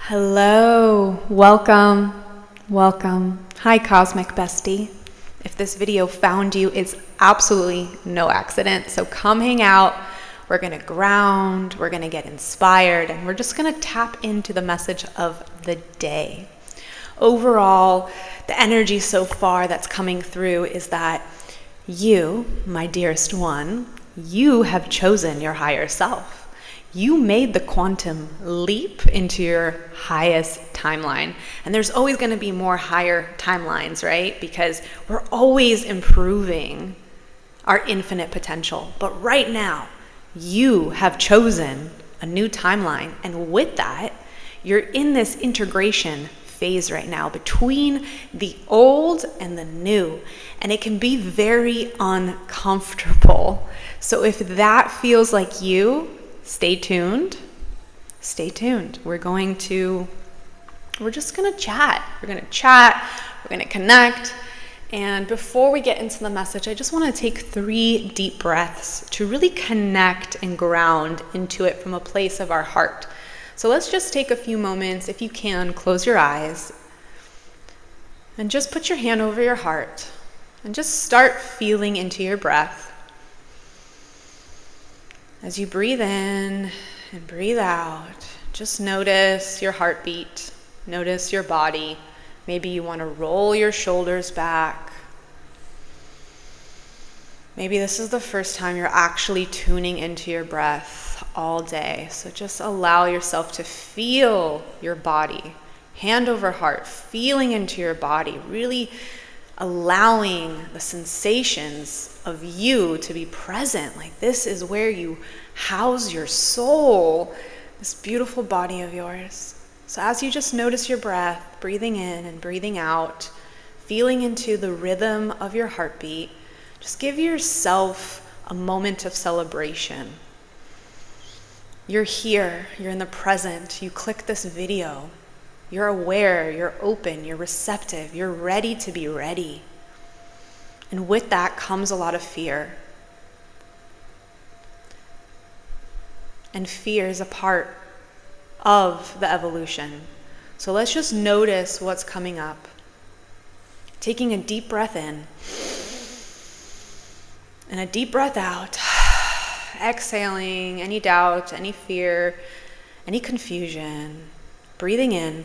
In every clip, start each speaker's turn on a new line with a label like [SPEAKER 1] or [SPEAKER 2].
[SPEAKER 1] Hello, welcome. Hi, Cosmic Bestie. If this video found you, it's absolutely no accident. So come hang out. We're gonna ground, we're gonna get inspired, and we're just gonna tap into the message of the day. Overall, the energy so far that's coming through is that you, my dearest one, you have chosen your higher self. You made the quantum leap into your highest timeline. And there's always going to be more higher timelines, right? Because we're always improving our infinite potential. But right now, you have chosen a new timeline. And with that, you're in this integration phase right now between the old and the new. And it can be very uncomfortable. So if that feels like you, stay tuned. We're just gonna chat. We're gonna connect. And before we get into the message, I just wanna take 3 deep breaths to really connect and ground into it from a place of our heart. So let's just take a few moments. If you can, close your eyes and just put your hand over your heart and just start feeling into your breath. As you breathe in and breathe out, just notice your heartbeat, notice your body. Maybe you want to roll your shoulders back. Maybe this is the first time you're actually tuning into your breath all day. So just allow yourself to feel your body, hand over heart, feeling into your body, really allowing the sensations of you to be present. Like this is where you house your soul, this beautiful body of yours. So as you just notice your breath, breathing in and breathing out, feeling into the rhythm of your heartbeat, just give yourself a moment of celebration. You're here, you're in the present, you click this video. You're aware, you're open, you're receptive, you're ready to be ready. And with that comes a lot of fear. And fear is a part of the evolution. So let's just notice what's coming up. Taking a deep breath in and a deep breath out. Exhaling any doubt, any fear, any confusion. Breathing in,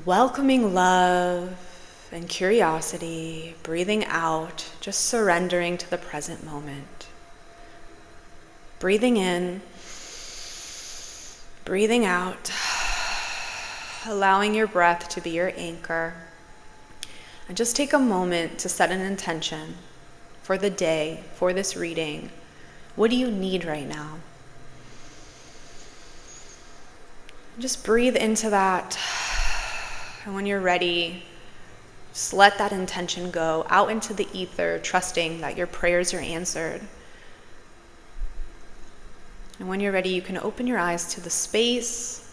[SPEAKER 1] welcoming love and curiosity. Breathing out, just surrendering to the present moment. Breathing in, breathing out, allowing your breath to be your anchor. And just take a moment to set an intention for the day, for this reading. What do you need right now? Just breathe into that, and when you're ready, just let that intention go out into the ether, trusting that your prayers are answered. And when you're ready, you can open your eyes to the space.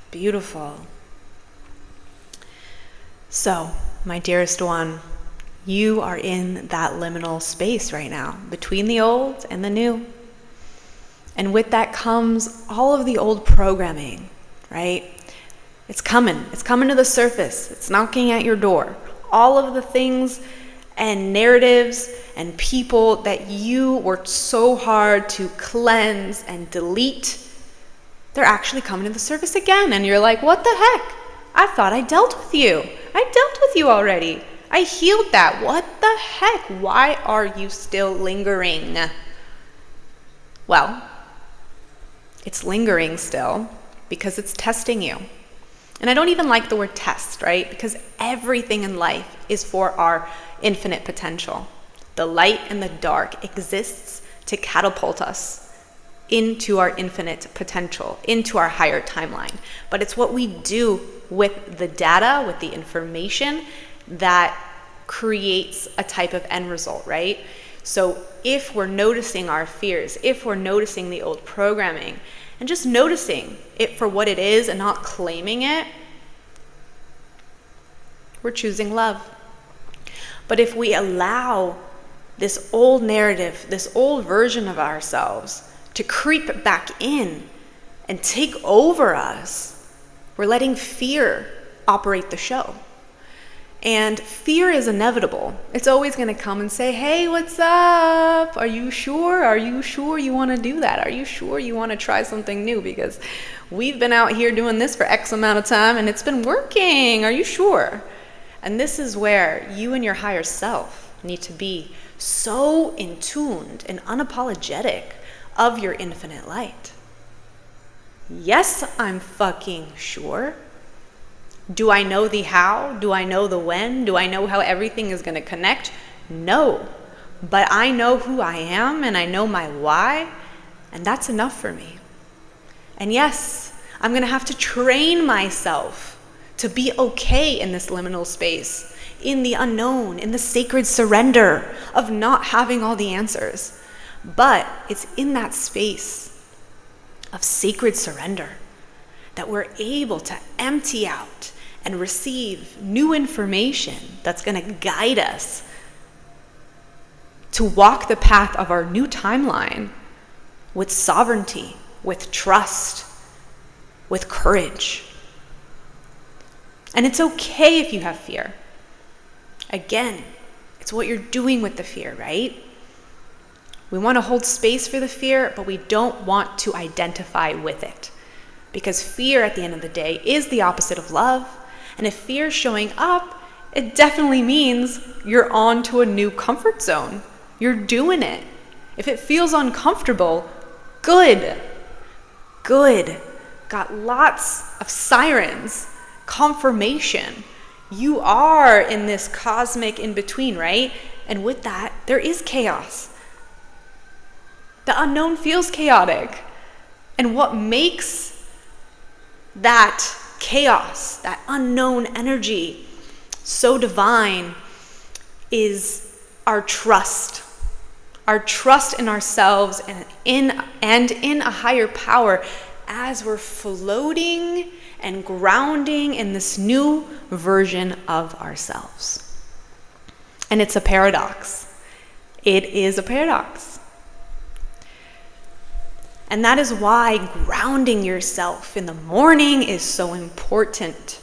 [SPEAKER 1] Beautiful. So, my dearest one, you are in that liminal space right now, between the old and the new. And with that comes all of the old programming, right? It's coming to the surface. It's knocking at your door. All of the things and narratives and people that you worked so hard to cleanse and delete, they're actually coming to the surface again. And you're like, what the heck? I thought I dealt with you. I dealt with you already. I healed that. What the heck? Why are you still lingering? Well, it's lingering still because it's testing you. And I don't even like the word test, right? Because everything in life is for our infinite potential. The light and the dark exists to catapult us into our infinite potential, into our higher timeline. But it's what we do with the data, with the information, that creates a type of end result, right? So if we're noticing our fears, if we're noticing the old programming, and just noticing it for what it is and not claiming it, we're choosing love. But if we allow this old narrative, this old version of ourselves to creep back in and take over us, we're letting fear operate the show. And fear is inevitable. It's always going to come and say, hey, what's up? Are you sure? Are you sure you want to do that? Are you sure you want to try something new? Because we've been out here doing this for X amount of time and it's been working. Are you sure? And this is where you and your higher self need to be so in tuned and unapologetic of your infinite light. Yes, I'm fucking sure. Do I know the how? Do I know the when? Do I know how everything is going to connect? No. But I know who I am and I know my why, and that's enough for me. And yes, I'm going to have to train myself to be okay in this liminal space, in the unknown, in the sacred surrender of not having all the answers. But it's in that space of sacred surrender that we're able to empty out and receive new information that's going to guide us to walk the path of our new timeline with sovereignty, with trust, with courage. And it's okay if you have fear. Again, it's what you're doing with the fear, right? We want to hold space for the fear, but we don't want to identify with it. Because fear, at the end of the day, is the opposite of love. And if fear is showing up, it definitely means you're on to a new comfort zone. You're doing it. If it feels uncomfortable, good. Got lots of sirens, confirmation. You are in this cosmic in-between, right? And with that, there is chaos. The unknown feels chaotic. And what makes that chaos, that unknown energy, so divine is our trust in ourselves and in a higher power as we're floating and grounding in this new version of ourselves. And it's a paradox. It is a paradox. And that is why grounding yourself in the morning is so important.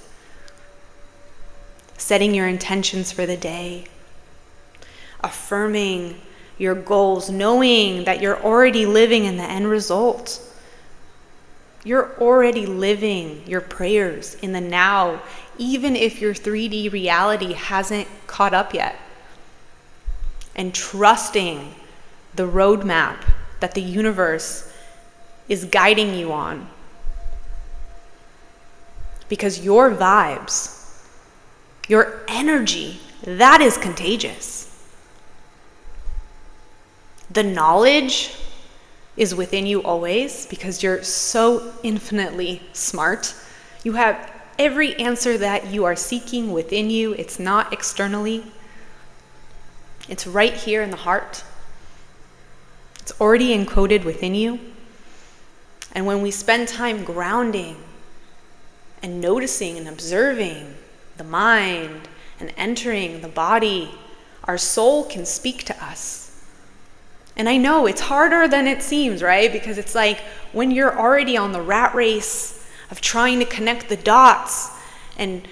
[SPEAKER 1] Setting your intentions for the day. Affirming your goals, knowing that you're already living in the end result. You're already living your prayers in the now, even if your 3D reality hasn't caught up yet. And trusting the roadmap that the universe is guiding you on. Because your vibes, your energy, that is contagious. The knowledge is within you always because you're so infinitely smart. You have every answer that you are seeking within you. It's not externally. It's right here in the heart. It's already encoded within you. And when we spend time grounding and noticing and observing the mind and entering the body, our soul can speak to us. And I know it's harder than it seems, right? Because it's like when you're already on the rat race of trying to connect the dots and,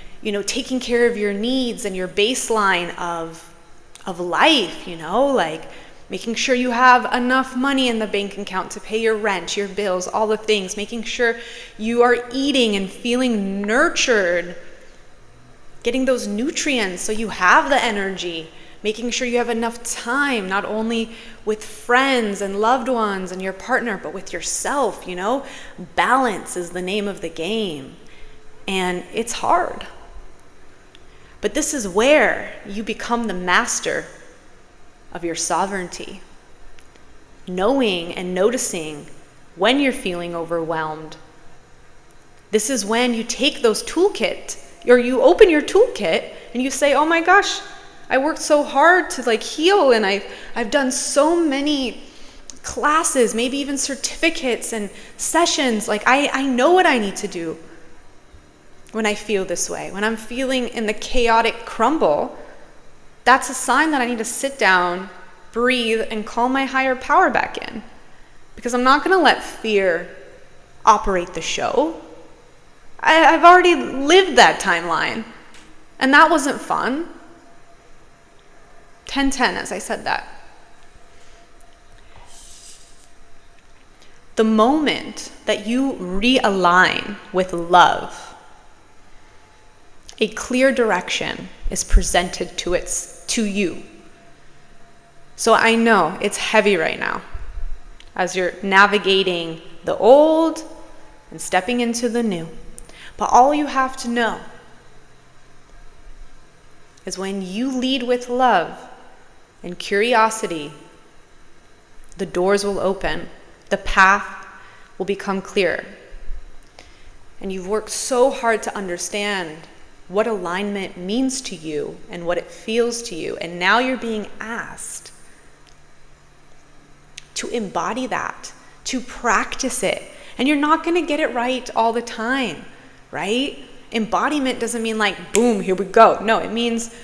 [SPEAKER 1] taking care of your needs and your baseline of life, like making sure you have enough money in the bank account to pay your rent, your bills, all the things, making sure you are eating and feeling nurtured, getting those nutrients so you have the energy, making sure you have enough time, not only with friends and loved ones and your partner, but with yourself, Balance is the name of the game. And it's hard. But this is where you become the master of your sovereignty. Knowing and noticing when you're feeling overwhelmed. This is when you take those toolkit, or you open your toolkit and you say, oh my gosh, I worked so hard to heal, and I've done so many classes, maybe even certificates and sessions. I know what I need to do when I feel this way. When I'm feeling in the chaotic crumble, that's a sign that I need to sit down, breathe, and call my higher power back in. Because I'm not going to let fear operate the show. I've already lived that timeline, and that wasn't fun. 10-10 as I said that. The moment that you realign with love, a clear direction is presented to you. So I know it's heavy right now as you're navigating the old and stepping into the new. But all you have to know is when you lead with love and curiosity, the doors will open, the path will become clearer. And you've worked so hard to understand what alignment means to you and what it feels to you. And now you're being asked to embody that, to practice it. And you're not going to get it right all the time, right? Embodiment doesn't mean like, boom, here we go. No, it means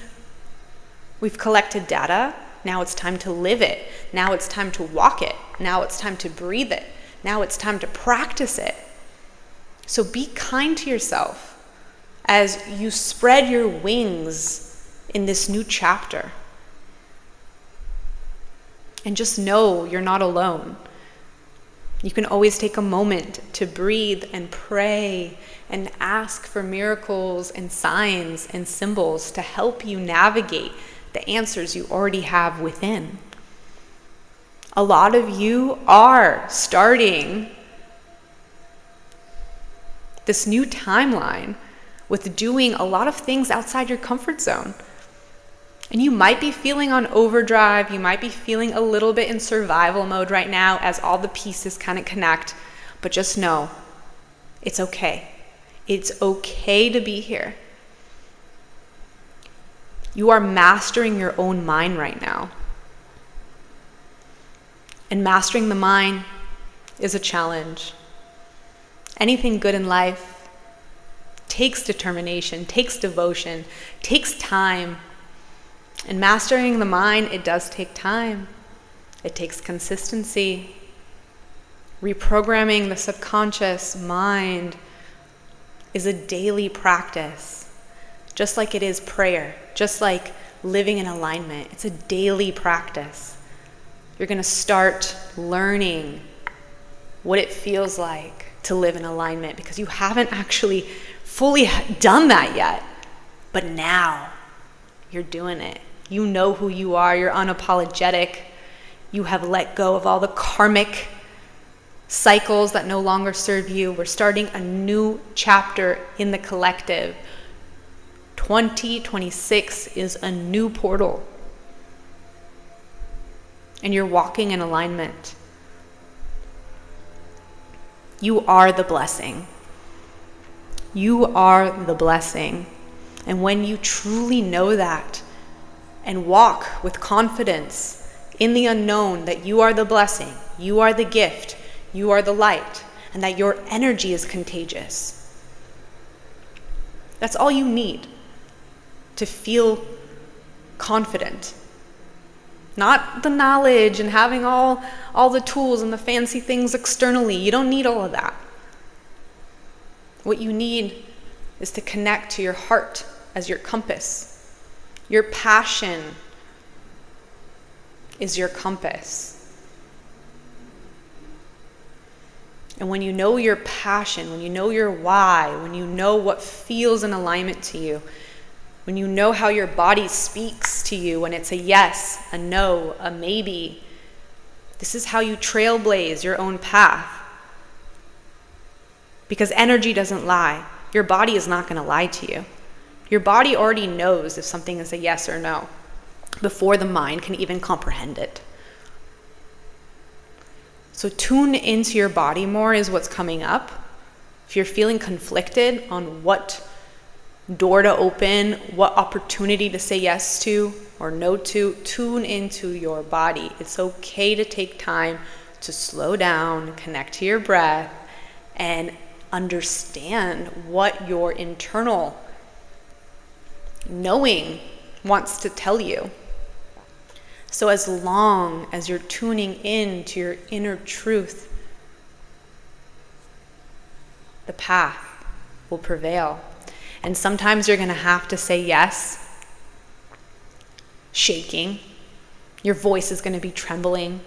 [SPEAKER 1] we've collected data. Now it's time to live it. Now it's time to walk it. Now it's time to breathe it. Now it's time to practice it. So be kind to yourself as you spread your wings in this new chapter. And just know you're not alone. You can always take a moment to breathe and pray and ask for miracles and signs and symbols to help you navigate the answers you already have within. A lot of you are starting this new timeline with doing a lot of things outside your comfort zone. And you might be feeling on overdrive, you might be feeling a little bit in survival mode right now as all the pieces kind of connect, but just know, it's okay. It's okay to be here. You are mastering your own mind right now. And mastering the mind is a challenge. Anything good in life takes determination, takes devotion, takes time. And mastering the mind, it does take time. It takes consistency. Reprogramming the subconscious mind is a daily practice, just like it is prayer, just like living in alignment. It's a daily practice. You're going to start learning what it feels like to live in alignment because you haven't actually fully done that yet. But now you're doing it. You know who you are. You're unapologetic. You have let go of all the karmic cycles that no longer serve you. We're starting a new chapter in the collective. 2026 is a new portal. And you're walking in alignment. You are the blessing. You are the blessing. And when you truly know that and walk with confidence in the unknown that you are the blessing, you are the gift, you are the light, and that your energy is contagious. That's all you need to feel confident. Not the knowledge and having all the tools and the fancy things externally. You don't need all of that. What you need is to connect to your heart as your compass. Your passion is your compass. And when you know your passion, when you know your why, when you know what feels in alignment to you, when you know how your body speaks to you, when it's a yes, a no, a maybe, this is how you trailblaze your own path. Because energy doesn't lie. Your body is not going to lie to you. Your body already knows if something is a yes or no before the mind can even comprehend it. So tune into your body more is what's coming up. If you're feeling conflicted on what door to open, what opportunity to say yes to or no to, tune into your body. It's okay to take time to slow down, connect to your breath, and understand what your internal knowing wants to tell you. So as long as you're tuning in to your inner truth, the path will prevail. And sometimes you're going to have to say yes, shaking. Your voice is going to be trembling.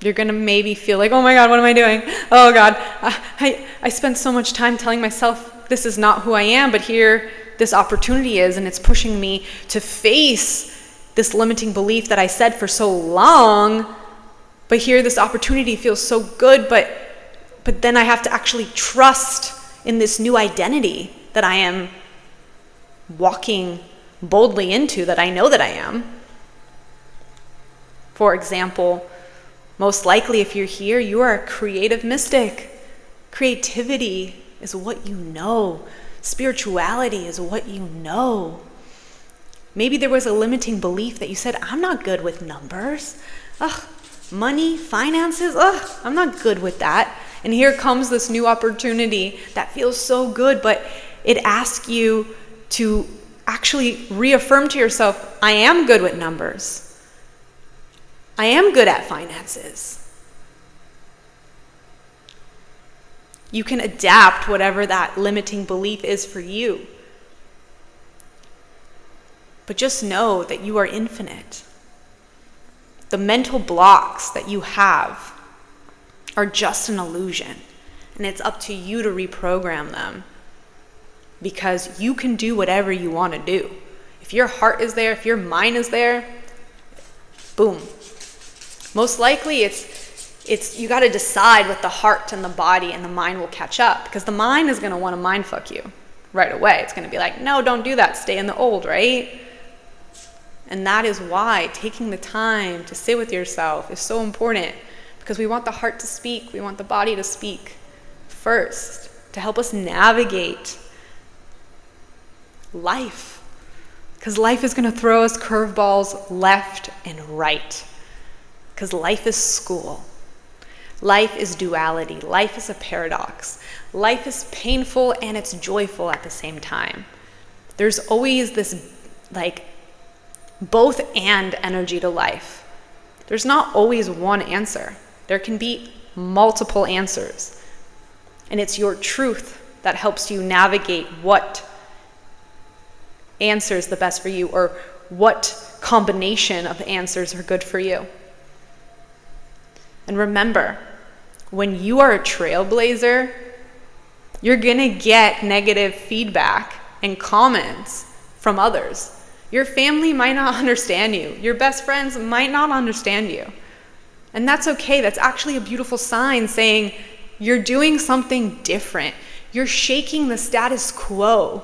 [SPEAKER 1] You're going to maybe feel like, oh my God, what am I doing? Oh God, I spent so much time telling myself this is not who I am, but here this opportunity is, and it's pushing me to face this limiting belief that I said for so long. But here this opportunity feels so good, but then I have to actually trust in this new identity that I am walking boldly into, that I know that I am. For example, most likely if you're here, you are a creative mystic. Creativity is what you know. Spirituality is what you know. Maybe there was a limiting belief that you said, I'm not good with numbers. Money, finances, I'm not good with that. And here comes this new opportunity that feels so good, but it asks you to actually reaffirm to yourself, I am good with numbers. I am good at finances. You can adapt whatever that limiting belief is for you. But just know that you are infinite. The mental blocks that you have are just an illusion, and it's up to you to reprogram them, because you can do whatever you want to do. If your heart is there, if your mind is there, boom. Most likely it's you got to decide with the heart and the body, and the mind will catch up, because the mind is going to want to mind fuck you right away. It's going to be like, no, don't do that, stay in the old, right? And that is why taking the time to sit with yourself is so important, because we want the heart to speak, we want the body to speak first, to help us navigate life. Because life is going to throw us curveballs left and right. Because life is school. Life is duality. Life is a paradox. Life is painful and it's joyful at the same time. There's always this both and energy to life. There's not always one answer. There can be multiple answers. And it's your truth that helps you navigate what answer is the best for you, or what combination of answers are good for you. And remember, when you are a trailblazer, you're gonna get negative feedback and comments from others. Your family might not understand you. Your best friends might not understand you. And that's okay. That's actually a beautiful sign saying you're doing something different. You're shaking the status quo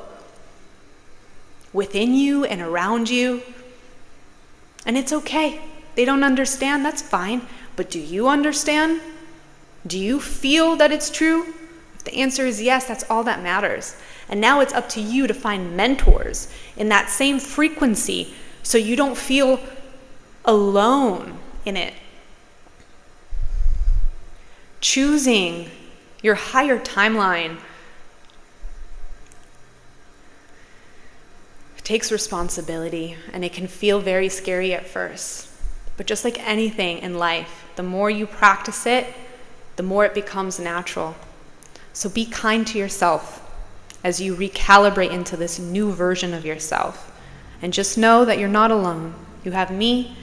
[SPEAKER 1] within you and around you. And it's okay. They don't understand. That's fine. But do you understand? Do you feel that it's true? If the answer is yes, that's all that matters. And now it's up to you to find mentors in that same frequency so you don't feel alone in it. Choosing your higher timeline takes responsibility, and it can feel very scary at first. But just like anything in life, the more you practice it, the more it becomes natural. So be kind to yourself as you recalibrate into this new version of yourself. And just know that you're not alone. You have me,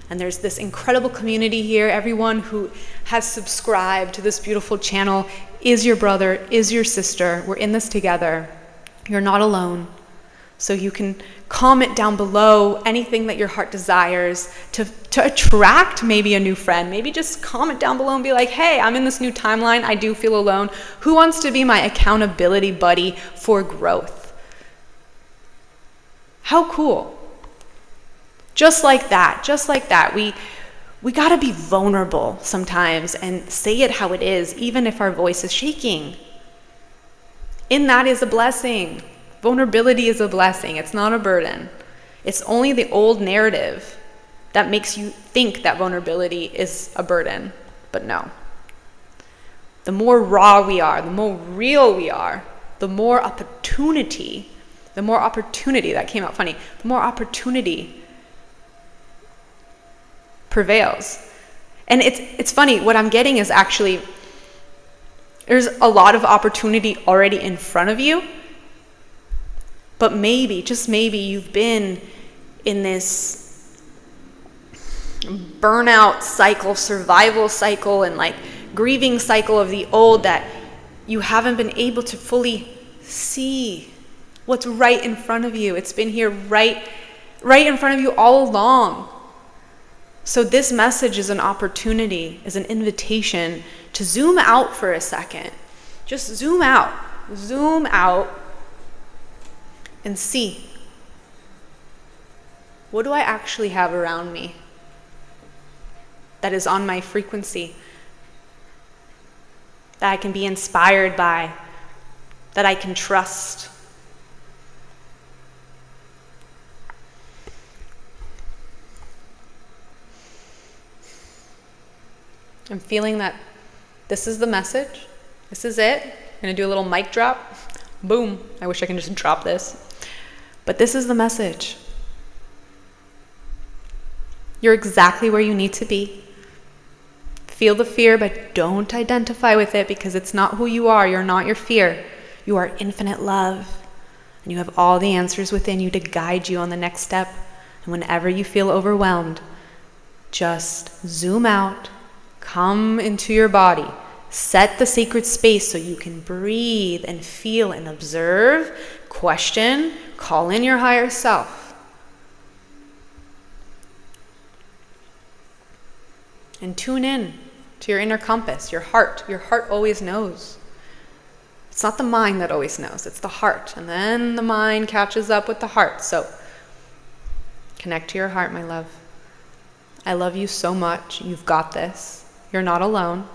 [SPEAKER 1] and there's this incredible community here. Everyone who has subscribed to this beautiful channel is your brother, is your sister. We're in this together. You're not alone. So you can comment down below anything that your heart desires to attract maybe a new friend. Maybe just comment down below and be like, hey, I'm in this new timeline. I do feel alone. Who wants to be my accountability buddy for growth? How cool. Just like that. We gotta be vulnerable sometimes and say it how it is, even if our voice is shaking. In that is a blessing. Vulnerability is a blessing. It's not a burden. It's only the old narrative that makes you think that vulnerability is a burden. But no. The more raw we are, the more real we are, the more opportunity, that came out funny, the more opportunity prevails. And it's funny, what I'm getting is actually there's a lot of opportunity already in front of you, but maybe, just maybe, you've been in this burnout cycle, survival cycle, and like grieving cycle of the old that you haven't been able to fully see what's right in front of you. It's been here right in front of you all along. So this message is an opportunity, is an invitation to zoom out for a second. Just zoom out and see, what do I actually have around me that is on my frequency, that I can be inspired by, that I can trust? I'm feeling that this is the message. This is it. I'm going to do a little mic drop. Boom. I wish I can just drop this. But this is the message. You're exactly where you need to be. Feel the fear, but don't identify with it, because it's not who you are. You're not your fear. You are infinite love. And you have all the answers within you to guide you on the next step. And whenever you feel overwhelmed, just zoom out. Come into your body. Set the sacred space so you can breathe and feel and observe, question, call in your higher self. And tune in to your inner compass, your heart. Your heart always knows. It's not the mind that always knows, it's the heart. And then the mind catches up with the heart. So connect to your heart, my love. I love you so much. You've got this. You're not alone.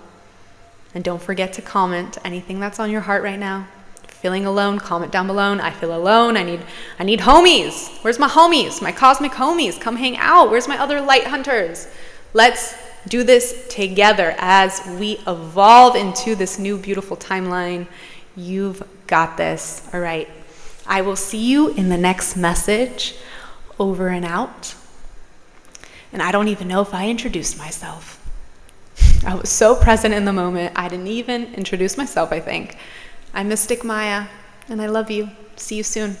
[SPEAKER 1] And don't forget to comment anything that's on your heart right now. Feeling alone, comment down below. I feel alone. I need homies. Where's my homies? My cosmic homies. Come hang out. Where's my other light hunters? Let's do this together as we evolve into this new beautiful timeline. You've got this. All right. I will see you in the next message. Over and out. And I don't even know if I introduced myself. I was so present in the moment, I didn't even introduce myself, I think. I'm Mystic Maya, and I love you. See you soon.